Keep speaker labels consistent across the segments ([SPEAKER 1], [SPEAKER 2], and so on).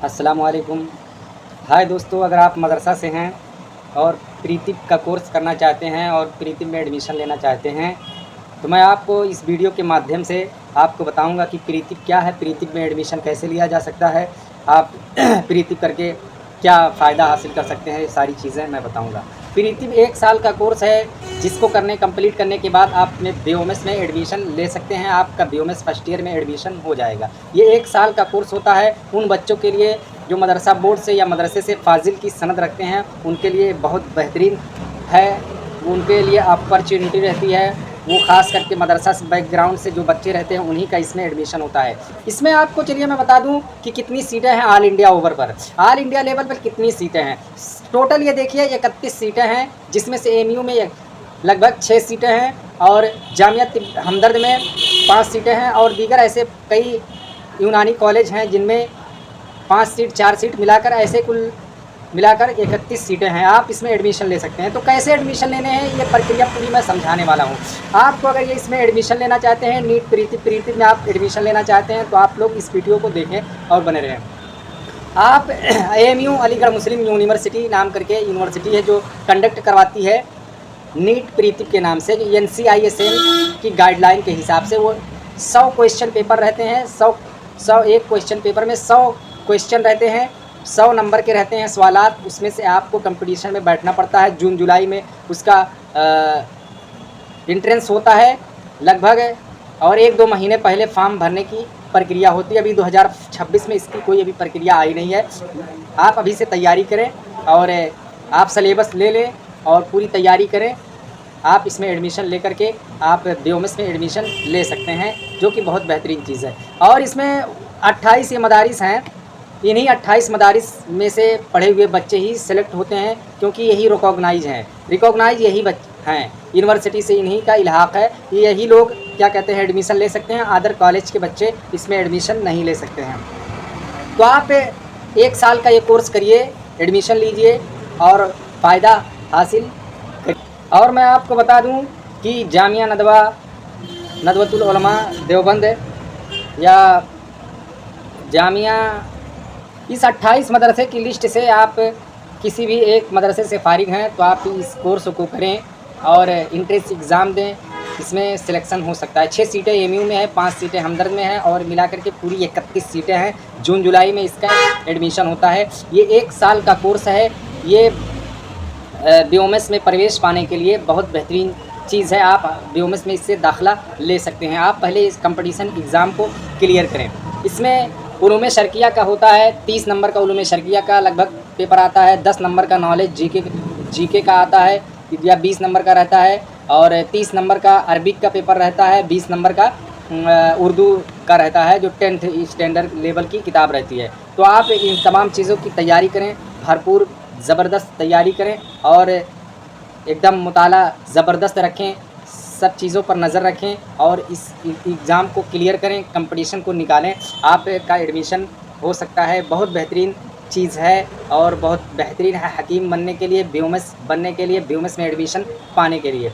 [SPEAKER 1] अस्सलाम वालेकुम। हाय दोस्तों, अगर आप मदरसा से हैं और प्रीति का कोर्स करना चाहते हैं और प्रीति में एडमिशन लेना चाहते हैं, तो मैं आपको इस वीडियो के माध्यम से आपको बताऊंगा कि प्रीति क्या है, प्रीति में एडमिशन कैसे लिया जा सकता है, आप प्रीति करके क्या फ़ायदा हासिल कर सकते हैं, ये सारी चीज़ें मैं बताऊंगा। प्रीति 1 साल का कोर्स है जिसको कंप्लीट करने के बाद आप अपने BOMS में एडमिशन ले सकते हैं। आपका BOMS फर्स्ट ईयर में एडमिशन हो जाएगा। ये 1 साल का कोर्स होता है उन बच्चों के लिए जो मदरसा बोर्ड से या मदरसे से फाजिल की सनद रखते हैं, उनके लिए बहुत बेहतरीन है। उनके लिए अपॉर्चुनिटी रहती है, वो ख़ास करके मदरसा बैकग्राउंड से जो बच्चे रहते हैं उन्हीं का इसमें एडमिशन होता है। इसमें आपको चलिए मैं बता दूं कि कितनी सीटें हैं ऑल इंडिया ओवर पर, ऑल इंडिया लेवल पर कितनी सीटें हैं। टोटल ये देखिए 31 सीटें हैं, जिसमें से AMU में लगभग 6 सीटें हैं और जामिया हमदर्द में 5 सीटें हैं और दीगर ऐसे कई यूनानी कॉलेज हैं जिनमें 5 सीट 4 सीट मिलाकर ऐसे कुल मिलाकर 31 सीटें हैं। आप इसमें एडमिशन ले सकते हैं। तो कैसे एडमिशन लेने हैं ये प्रक्रिया पूरी मैं समझाने वाला हूँ आपको। अगर ये इसमें एडमिशन लेना चाहते हैं, नीट प्रीति में आप एडमिशन लेना चाहते हैं, तो आप लोग इस वीडियो को देखें और बने रहें। आप AMU अलीगढ़ मुस्लिम यूनिवर्सिटी नाम करके यूनिवर्सिटी है जो कंडक्ट करवाती है नीट प्रीति के नाम से। NCISM की गाइडलाइन के हिसाब से वो 100 क्वेश्चन पेपर रहते हैं। 100 एक क्वेश्चन पेपर में 100 क्वेश्चन रहते हैं, 100 नंबर के रहते हैं सवालात। उसमें से आपको कंपटीशन में बैठना पड़ता है। जून जुलाई में उसका एंट्रेंस होता है लगभग, और 1-2 महीने पहले फॉर्म भरने की प्रक्रिया होती है। अभी 2026 में इसकी कोई अभी प्रक्रिया आई नहीं है। आप अभी से तैयारी करें और आप सिलेबस ले लें और पूरी तैयारी करें। आप इसमें एडमिशन लेकर के आप BOMS में एडमिशन ले सकते हैं, जो कि बहुत बेहतरीन चीज़ है। और इसमें 28 ये मदारिस हैं। इन्हीं 28 मदारिस में से पढ़े हुए बच्चे ही सिलेक्ट होते हैं, क्योंकि यही रिकॉग्नाइज यही बच्चे हैं। यूनिवर्सिटी से इन्हीं का इल्हाक है। यही लोग क्या कहते हैं एडमिशन ले सकते हैं। अदर कॉलेज के बच्चे इसमें एडमिशन नहीं ले सकते हैं। तो आप 1 साल का ये कोर्स करिए, एडमिशन लीजिए और फ़ायदा हासिल करिए। और मैं आपको बता दूं कि जामिया नदवतुल उलमा देवबंद या जामिया, इस 28 मदरसे की लिस्ट से आप किसी भी एक मदरसे से फारिग हैं तो आप इस कोर्स को करें और इंट्रेंस एग्ज़ाम दें। इसमें सिलेक्शन हो सकता है। 6 सीटें AMU में है, 5 सीटें हमदर्द में हैं और मिलाकर के पूरी 31 सीटें हैं। जून जुलाई में इसका एडमिशन होता है। ये 1 साल का कोर्स है। ये BOMS में प्रवेश पाने के लिए बहुत बेहतरीन चीज़ है। आप BOMS में इससे दाखिला ले सकते हैं। आप पहले इस कंपटीशन एग्ज़ाम को क्लियर करें। इसमें उलूम शर्किया का होता है, 30 नंबर का उलूम शर्किया का लगभग पेपर आता है। 10 नंबर का नॉलेज जीके का आता है या 20 नंबर का रहता है, और 30 नंबर का अरबिक का पेपर रहता है। 20 नंबर का उर्दू का रहता है, जो 10th स्टैंडर्ड लेवल की किताब रहती है। तो आप इन तमाम चीज़ों की तैयारी करें, भरपूर ज़बरदस्त तैयारी करें और एकदम मुताला ज़बरदस्त रखें, सब चीज़ों पर नज़र रखें और इस एग्ज़ाम को क्लियर करें, कंपटीशन को निकालें। आपका एडमिशन हो सकता है। बहुत बेहतरीन चीज़ है और बहुत बेहतरीन है हकीम बनने के लिए, BOMS बनने के लिए, BOMS में एडमिशन पाने के लिए।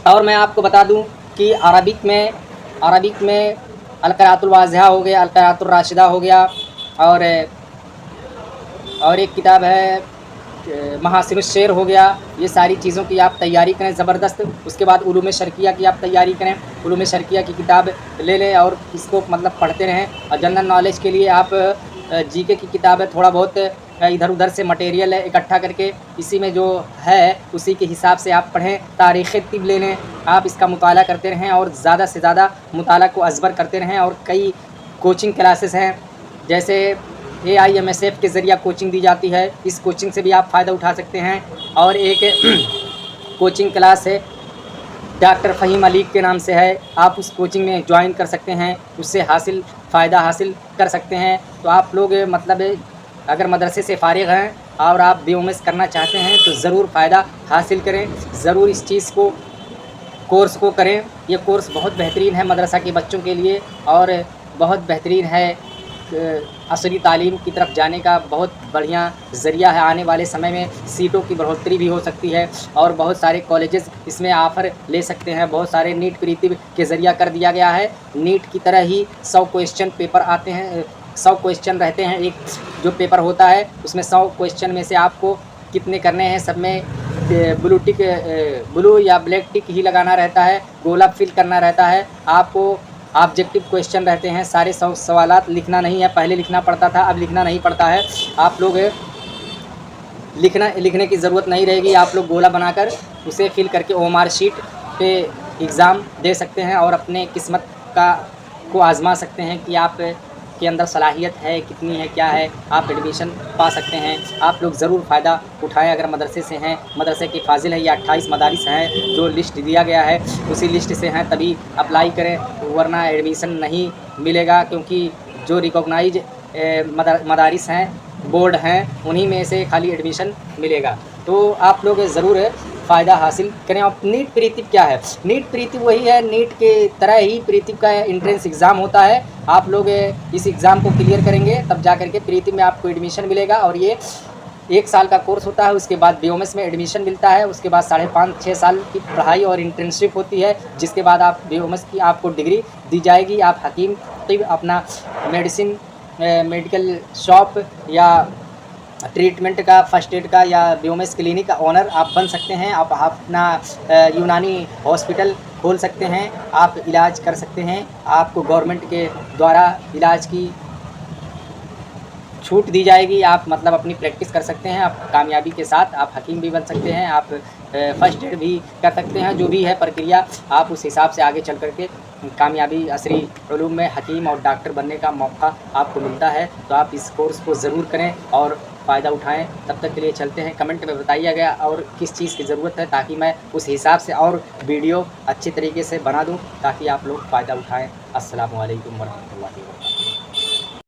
[SPEAKER 1] और मैं आपको बता दूं कि अरबिक में अल-क़िराअतुल वाज़िहा हो गया, अल-क़िराअतुर राशिदा हो गया, और एक किताब है महासिनुश शेर हो गया। ये सारी चीज़ों की आप तैयारी करें ज़बरदस्त। उसके बाद उलूम शर्किया की आप तैयारी करें। उलूम शर्किया की किताब ले लें और इसको मतलब पढ़ते रहें। और जनरल नॉलेज के लिए आप GK की किताब है, थोड़ा बहुत इधर उधर से मटेरियल है इकट्ठा करके, इसी में जो है उसी के हिसाब से आप पढ़ें। तारीख़ तिब ले लें, आप इसका मुताला करते रहें और ज़्यादा से ज़्यादा मुताला को अज़बर करते रहें। और कई कोचिंग क्लासेस हैं, जैसे AIMSF के ज़रिए कोचिंग दी जाती है। इस कोचिंग से भी आप फ़ायदा उठा सकते हैं। और एक कोचिंग क्लास है डॉक्टर फ़हीम अली के नाम से है, आप उस कोचिंग में ज्वाइन कर सकते हैं, उससे फ़ायदा हासिल कर सकते हैं। तो आप लोग मतलब अगर मदरसे से फ़ारिग हैं और आप BOMS करना चाहते हैं तो ज़रूर फ़ायदा हासिल करें, ज़रूर इस कोर्स को करें। ये कोर्स बहुत बेहतरीन है मदरसा के बच्चों के लिए और बहुत बेहतरीन है। असली तालीम की तरफ जाने का बहुत बढ़िया ज़रिया है। आने वाले समय में सीटों की बढ़ोतरी भी हो सकती है और बहुत सारे कॉलेजेस इसमें ऑफ़र ले सकते हैं। बहुत सारे नीट प्रीति के ज़रिया कर दिया गया है। नीट की तरह ही 100 क्वेश्चन पेपर आते हैं, 100 क्वेश्चन रहते हैं। एक जो पेपर होता है उसमें 100 क्वेश्चन में से आपको कितने करने हैं, सब में ब्लू टिक, ब्लू या ब्लैक टिक ही लगाना रहता है, गोला फिल करना रहता है। आपको ऑब्जेक्टिव क्वेश्चन रहते हैं, सारे सवालात लिखना नहीं है। पहले लिखना पड़ता था, अब लिखना नहीं पड़ता है। आप लोग लिखने की ज़रूरत नहीं रहेगी। आप लोग गोला बनाकर उसे फिल करके ओएमआर शीट पे एग्ज़ाम दे सकते हैं और अपने किस्मत को आज़मा सकते हैं कि आप के अंदर सलाहियत है, कितनी है, क्या है। आप एडमिशन पा सकते हैं। आप लोग ज़रूर फ़ायदा उठाएं। अगर मदरसे से हैं, मदरसे की फाजिल है, या 28 मदारिस हैं जो लिस्ट दिया गया है उसी लिस्ट से हैं, तभी अप्लाई करें, वरना एडमिशन नहीं मिलेगा। क्योंकि जो रिकॉग्नाइज मदारिस हैं, बोर्ड हैं, उन्हीं में से खाली एडमिशन मिलेगा। तो आप लोग ज़रूर फ़ायदा हासिल करें। और नीट प्रीतिव क्या है? नीट प्रीतिव वही है, नीट के तरह ही प्रीतिव का एंट्रेंस एग्ज़ाम होता है। आप लोग इस एग्ज़ाम को क्लियर करेंगे तब जा करके प्रीतिव में आपको एडमिशन मिलेगा। और ये 1 साल का कोर्स होता है, उसके बाद बीओएमएस में एडमिशन मिलता है। उसके बाद 5.5-6 साल की पढ़ाई और इंटर्नशिप होती है, जिसके बाद आप बीओएमएस की आपको डिग्री दी जाएगी। आप हकीम, तब अपना मेडिकल शॉप या ट्रीटमेंट का, फर्स्ट एड का या बीओएमएस क्लिनिक का ओनर आप बन सकते हैं। आप अपना यूनानी हॉस्पिटल खोल सकते हैं, आप इलाज कर सकते हैं। आपको गवर्नमेंट के द्वारा इलाज की छूट दी जाएगी। आप मतलब अपनी प्रैक्टिस कर सकते हैं। आप कामयाबी के साथ आप हकीम भी बन सकते हैं, आप फर्स्ट एड भी कर सकते हैं। जो भी है प्रक्रिया, आप उस हिसाब से आगे चल करके कामयाबी असरी उलूम में हकीम और डॉक्टर बनने का मौका आपको मिलता है। तो आप इस कोर्स को ज़रूर करें और फ़ायदा उठाएं। तब तक के लिए चलते हैं। कमेंट में बताइएगा और किस चीज़ की ज़रूरत है, ताकि मैं उस हिसाब से और वीडियो अच्छी तरीके से बना दूं, ताकि आप लोग फ़ायदा उठाएं। अस्सलामु अलैकुम वरहमतुल्लाहि वबरकातुहू।